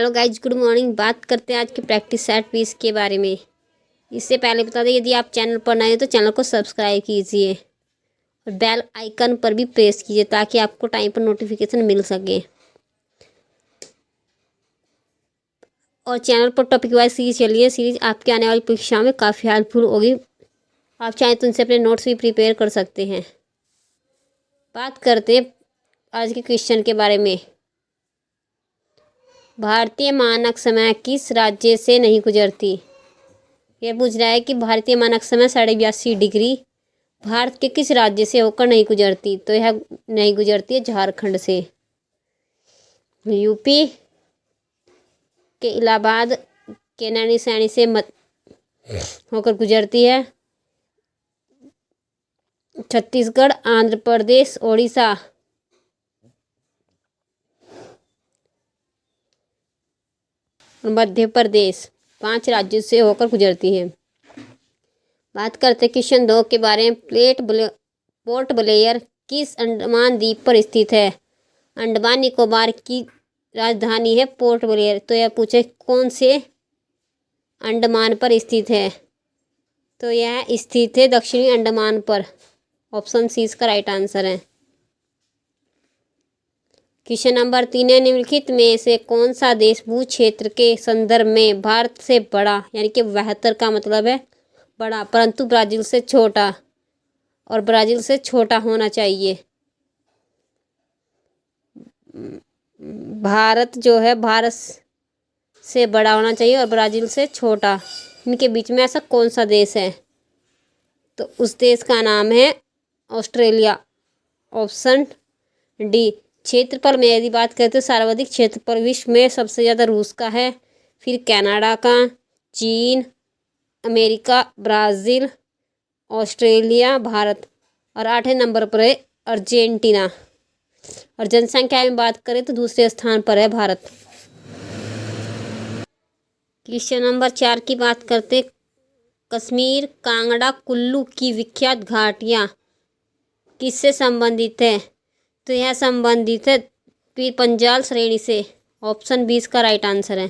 Hello guys, good morning. बात करते हैं आज की प्रैक्टिस सेट 20 के बारे में। इससे पहले बता दें, यदि आप चैनल पर नए हो तो चैनल को सब्सक्राइब कीजिए और बेल आइकन पर भी प्रेस कीजिए ताकि आपको टाइम पर नोटिफिकेशन मिल सके। और चैनल पर टॉपिक वाइज सीरीज चलिए। सीरीज आपके आने वाली परीक्षा में काफ़ी हेल्पफुल होगी। आप चाहें तो उनसे अपने नोट्स भी प्रिपेयर कर सकते हैं। बात करते हैं आज के क्वेश्चन के बारे में। भारतीय मानक समय किस राज्य से नहीं गुजरती? यह पूछ रहा है कि भारतीय मानक समय 82.5 डिग्री भारत के किस राज्य से होकर नहीं गुजरती? तो यह नहीं गुजरती है झारखंड से। यूपी के इलाहाबाद के नैनीसैनी से होकर गुजरती है। छत्तीसगढ़, आंध्र प्रदेश, ओडिशा, मध्य प्रदेश 5 राज्यों से होकर गुजरती है। बात करते हैं क्वेश्चन 2 के बारे में। पोर्ट ब्लेयर किस अंडमान द्वीप पर स्थित है? अंडमान निकोबार की राजधानी है पोर्ट ब्लेयर। तो यह पूछे कौन से अंडमान पर स्थित है? तो यह स्थित है दक्षिणी अंडमान पर। ऑप्शन सी इसका राइट आंसर है। क्वेश्चन नंबर 3 है, निम्नलिखित में से कौन सा देश भू क्षेत्र के संदर्भ में भारत से बड़ा, यानी कि 72 का मतलब है बड़ा, परंतु ब्राज़ील से छोटा, और ब्राज़ील से छोटा होना चाहिए। भारत जो है भारत से बड़ा होना चाहिए और ब्राज़ील से छोटा। इनके बीच में ऐसा कौन सा देश है? तो उस देश का नाम है ऑस्ट्रेलिया। Option D. क्षेत्रफल में यदि बात करें तो सर्वाधिक क्षेत्रफल विश्व में सबसे ज़्यादा रूस का है, फिर कनाडा का, चीन, अमेरिका, ब्राज़ील, ऑस्ट्रेलिया, भारत, और 8वें नंबर पर है अर्जेंटीना। और जनसंख्या में बात करें तो दूसरे स्थान पर है भारत। क्वेश्चन नंबर 4 की बात करते, कश्मीर, कांगड़ा, कुल्लू की विख्यात घाटियाँ किससे संबंधित है? तो यह संबंधित है पीर पंजाल श्रेणी से। ऑप्शन 20 का राइट आंसर है।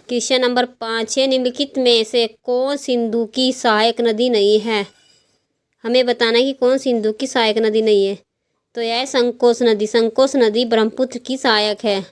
क्वेश्चन नंबर 5 है, निम्नलिखित में से कौन सिंधु की सहायक नदी नहीं है? हमें बताना है कि कौन सिंधु की सहायक नदी नहीं है। तो यह है संकोच नदी। संकोच नदी ब्रह्मपुत्र की सहायक है।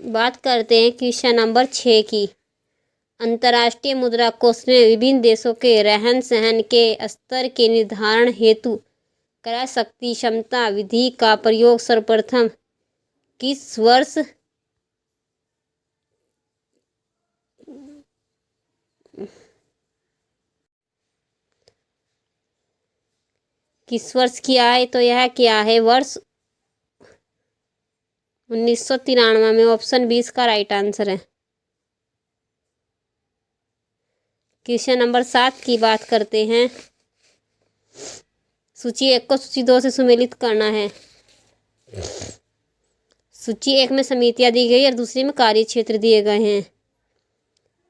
बात करते हैं क्वेश्चन नंबर 6 की। अंतर्राष्ट्रीय मुद्रा कोष ने विभिन्न देशों के रहन सहन के स्तर के निर्धारण हेतु क्रय शक्ति क्षमता विधि का प्रयोग सर्वप्रथम किस वर्ष किया है? तो यह क्या है? वर्ष 1993 में। ऑप्शन 20 का राइट आंसर है। क्वेश्चन नंबर 7 की बात करते हैं। सूची 1 को सूची 2 से सुमेलित करना है। सूची 1 में समितियां दी गई और दूसरी में कार्य क्षेत्र दिए गए हैं।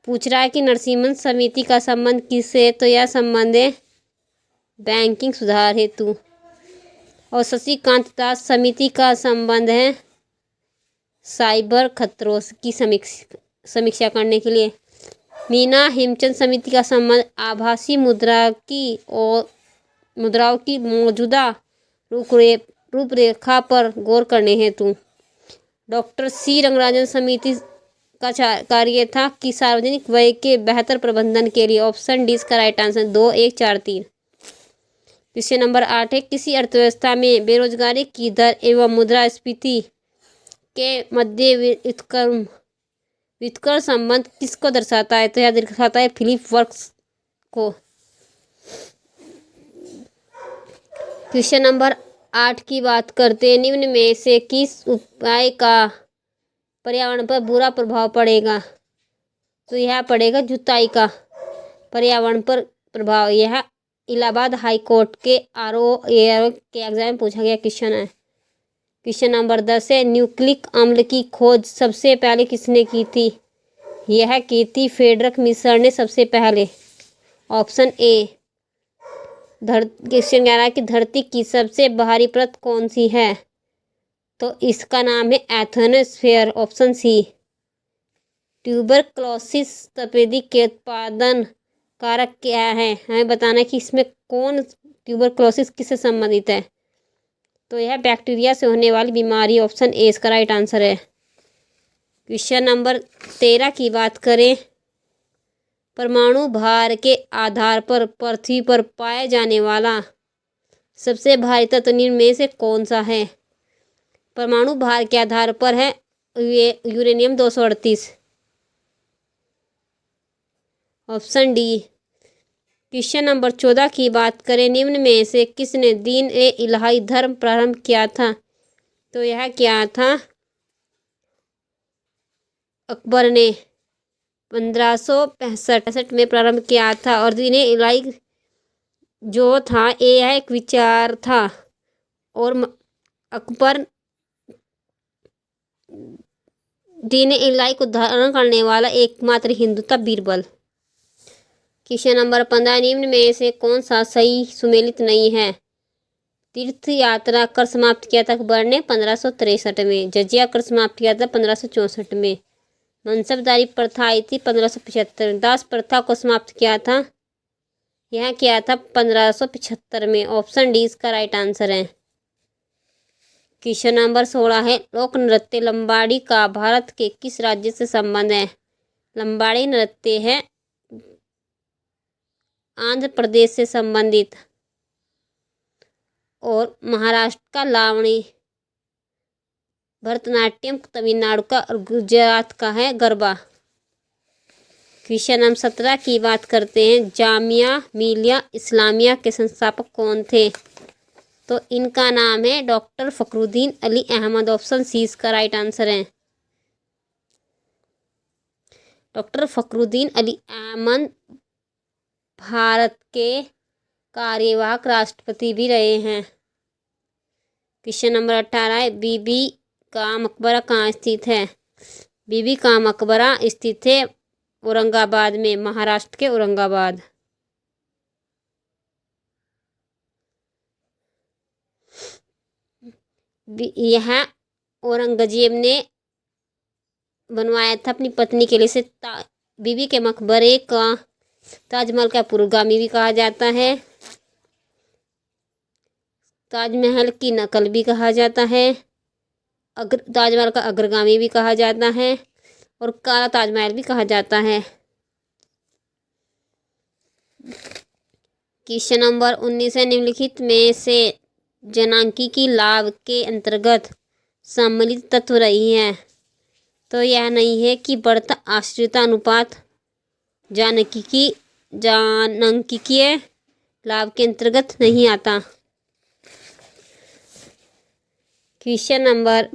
पूछ रहा है कि नरसिम्हन समिति का संबंध किससे है? तो यह संबंध है बैंकिंग सुधार हेतु। और शशिकांत दास समिति का संबंध है साइबर खतरों की समीक्षा करने के लिए। मीना हेमचंद समिति का संबंध आभासी मुद्राओं की मौजूदा रूपरेखा पर गौर करने हेतु। डॉक्टर सी रंगराजन समिति का कार्य था कि सार्वजनिक व्यय के बेहतर प्रबंधन के लिए। ऑप्शन डी का राइट आंसर 2, 1, 4, 3। क्वेश्चन नंबर 8 है, किसी अर्थव्यवस्था में बेरोजगारी की दर एवं मुद्रास्फीति के मध्य व्युत्क्रम संबंध किसको दर्शाता है? तो यह दर्शाता है फिलिप वर्क्स को। क्वेश्चन नंबर 8 की बात करते हैं, निम्न में से किस उपाय का पर्यावरण पर बुरा प्रभाव पड़ेगा? तो यह पड़ेगा जुताई का पर्यावरण पर प्रभाव। यह इलाहाबाद हाई कोर्ट के आरओ के एग्जाम में पूछा गया क्वेश्चन है। क्वेश्चन नंबर 10 है, न्यूक्लिक अम्ल की खोज सबसे पहले किसने की थी? यह की थी फ्रेडरिक मिशर ने सबसे पहले। ऑप्शन ए क्वेश्चन 11 की धरती की सबसे बाहरी परत कौन सी है? तो इसका नाम है एथनोस्फेयर। Option C. ट्यूबरक्लोसिस तपेदिक के उत्पादन कारक क्या है? हमें बताना है कि इसमें कौन ट्यूबरक्लोसिस किससे संबंधित है। तो यह बैक्टीरिया से होने वाली बीमारी। ऑप्शन ए इसका राइट आंसर है। क्वेश्चन नंबर 13 की बात करें, परमाणु भार के आधार पर पृथ्वी पर पाए जाने वाला सबसे भारी तत्व निम्न में से कौन सा है? परमाणु भार के आधार पर है uranium 238। Option D. Question number 14 की बात करें, निम्न में से किसने दीन ए इलाही धर्म प्रारंभ किया था? तो यह क्या था? अकबर ने 1565 में प्रारंभ किया था। और दीन ए इलाही जो था यह एक विचार था, और अकबर दीन ए इलाही को धारण करने वाला एकमात्र हिंदू था बीरबल। क्वेश्चन नंबर 15, निम्न में से कौन सा सही सुमेलित नहीं है? तीर्थ यात्रा कर समाप्त किया था अकबर ने 1563 में। जजिया कर समाप्त किया था 1564 में। मनसबदारी प्रथा आई थी 1575 में। दास प्रथा को समाप्त किया था, यह किया था 1575 में। ऑप्शन डी इसका राइट आंसर है। क्वेश्चन नंबर 16 है, लोक नृत्य लंबाड़ी का भारत के किस राज्य से संबंध है? लंबाड़ी नृत्य है आंध्र प्रदेश से संबंधित, और महाराष्ट्र का लावणी, भरतनाट्यम तमिलनाडु का, और गुजरात का है गरबा। क्वेश्चन नंबर 17 की बात करते हैं, जामिया मिलिया इस्लामिया के संस्थापक कौन थे? तो इनका नाम है doctor Fakhruddin Ali Ahmed. Option C इसका राइट आंसर है। डॉक्टर फखरुद्दीन अली अहमद भारत के कार्यवाहक राष्ट्रपति भी रहे हैं। क्वेश्चन नंबर 18 है, बीबी का मकबरा कहाँ स्थित है? बीबी का मकबरा स्थित है औरंगाबाद में, महाराष्ट्र के औरंगाबाद। यह औरंगजेब ने बनवाया था अपनी पत्नी के लिए से। बीबी के मकबरे का ताजमहल का पुरोगामी भी कहा जाता है, ताजमहल की नकल भी कहा जाता है, ताजमहल का अग्रगामी भी कहा जाता है, और काला ताजमहल भी कहा जाता है। क्वेश्चन नंबर 19 है, निम्नलिखित में से जनांकीकी लाभ के अंतर्गत सम्मिलित तत्व रही है? तो यह नहीं है कि बढ़ता आश्रिता अनुपात जानकीय लाभ के अंतर्गत नहीं आता। क्वेश्चन नंबर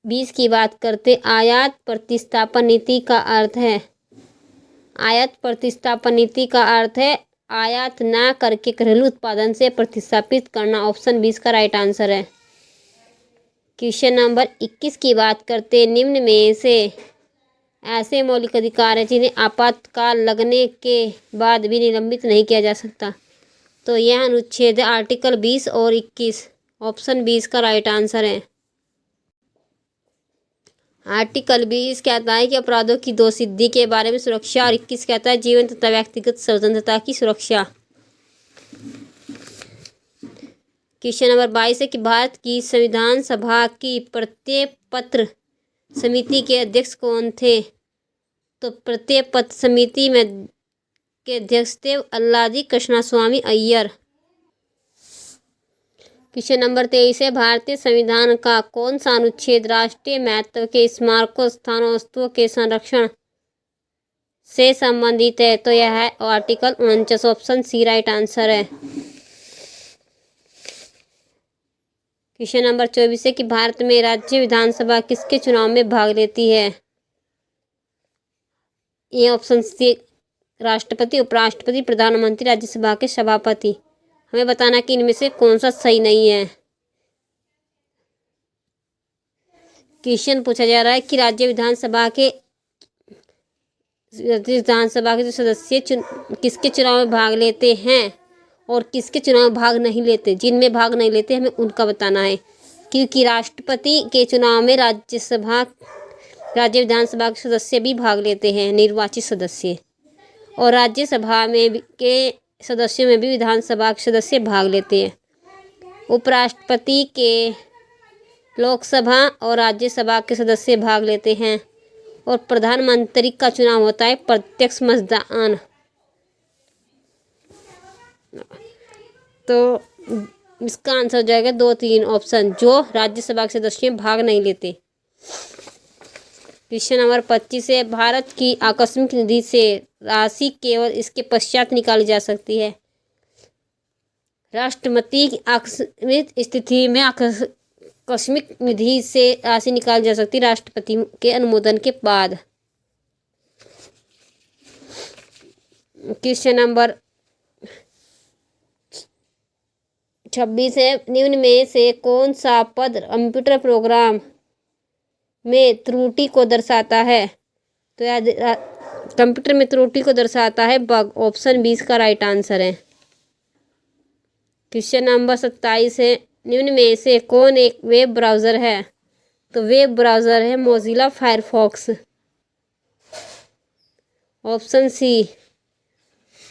20 की बात करते, आयात प्रतिस्थापन नीति का अर्थ है? आयात प्रतिस्थापन नीति का अर्थ है आयात न करके घरेलू उत्पादन से प्रतिस्थापित करना। ऑप्शन 20 का राइट आंसर है। क्वेश्चन नंबर 21 की बात करते, निम्न में से ऐसे मौलिक अधिकार हैं जिन्हें आपातकाल लगने के बाद भी निलंबित नहीं किया जा सकता। तो यह अनुच्छेद आर्टिकल 20 और 21। ऑप्शन 20 का राइट आंसर है। आर्टिकल 20 कहता है कि अपराधों की दोषसिद्धि के बारे में सुरक्षा, और 21 कहता है जीवन तथा व्यक्तिगत स्वतंत्रता की सुरक्षा। क्वेश्चन नंबर 22 है कि भारत की संविधान सभा की प्रत्येक पत्र समिति के अध्यक्ष कौन थे? तो प्रत्येक पत्र समिति में के अध्यक्ष थे अल्लादी कृष्णस्वामी अय्यर। क्वेश्चन नंबर 23 है, भारतीय संविधान का कौन सा अनुच्छेद राष्ट्रीय महत्व के स्मारकों, स्थानों, वस्तुओं के संरक्षण से संबंधित है? तो यह है article 49। Option C right answer है। क्वेश्चन नंबर 24 है कि भारत में राज्य विधानसभा किसके चुनाव में भाग लेती है? ये ऑप्शन सी राष्ट्रपति, उपराष्ट्रपति, प्रधानमंत्री, राज्यसभा के सभापति। हमें बताना कि इनमें से कौन सा सही नहीं है। क्वेश्चन पूछा जा रहा है कि राज्य विधानसभा के विधानसभा के जो सदस्य किसके चुनाव में भाग लेते हैं और किसके चुनाव में भाग नहीं लेते। जिनमें भाग नहीं लेते हमें उनका बताना है, क्योंकि राष्ट्रपति के चुनाव में राज्य विधानसभा के सदस्य भी भाग लेते हैं, निर्वाचित सदस्य, और राज्यसभा में के सदस्यों में भी विधानसभा के सदस्य भाग लेते हैं। उपराष्ट्रपति के लोकसभा और राज्यसभा के सदस्य भाग लेते हैं, और प्रधानमंत्री का चुनाव होता है प्रत्यक्ष मतदान। तो इसका आंसर हो जाएगा 2, 3 ऑप्शन, जो राज्यसभा के सदस्य भाग नहीं लेते। क्वेश्चन नंबर 25 है, भारत की आकस्मिक निधि से राशि केवल इसके पश्चात निकाली जा सकती है। राष्ट्रपति की आकस्मिक स्थिति में आकस्मिक निधि से राशि निकाली जा सकती है राष्ट्रपति के अनुमोदन के बाद। क्वेश्चन नंबर 26 है, निम्न में से कौन सा पद कंप्यूटर प्रोग्राम में त्रुटि को दर्शाता है। तो याद कंप्यूटर में त्रुटि को दर्शाता है बग। ऑप्शन 20 का राइट आंसर है। क्वेश्चन नंबर 27 है, निम्न में से कौन एक वेब ब्राउज़र है। तो वेब ब्राउज़र है Mozilla Firefox. Option C.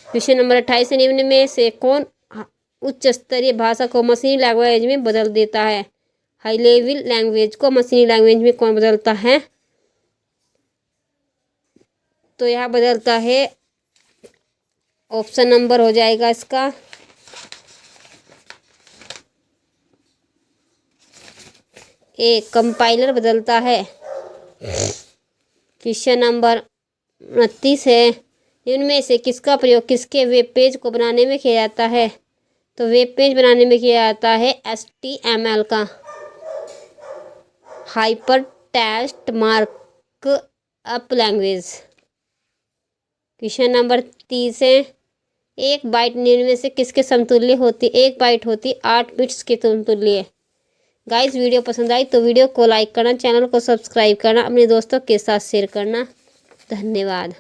Question number 28 है, निम्न में से कौन उच्च स्तरीय भाषा को मशीनी लैंग्वेज में बदल देता है। हाई लेवल लैंग्वेज को मशीनी लैंग्वेज में कौन बदलता है। तो यह बदलता है, ऑप्शन नंबर हो जाएगा इसका ए, कंपाइलर बदलता है। क्वेश्चन नंबर 29 है, इनमें से किसका प्रयोग किसके वेब पेज को बनाने में किया जाता है। तो वेब पेज बनाने में किया जाता है HTML का, hyper text markup language. Question number 30 है, एक बाइट निम्न में से किसके समतुल्य होती। एक बाइट होती 8 बिट्स के समतुल्य। गाइस वीडियो पसंद आई तो वीडियो को लाइक करना, चैनल को सब्सक्राइब करना, अपने दोस्तों के साथ शेयर करना। धन्यवाद।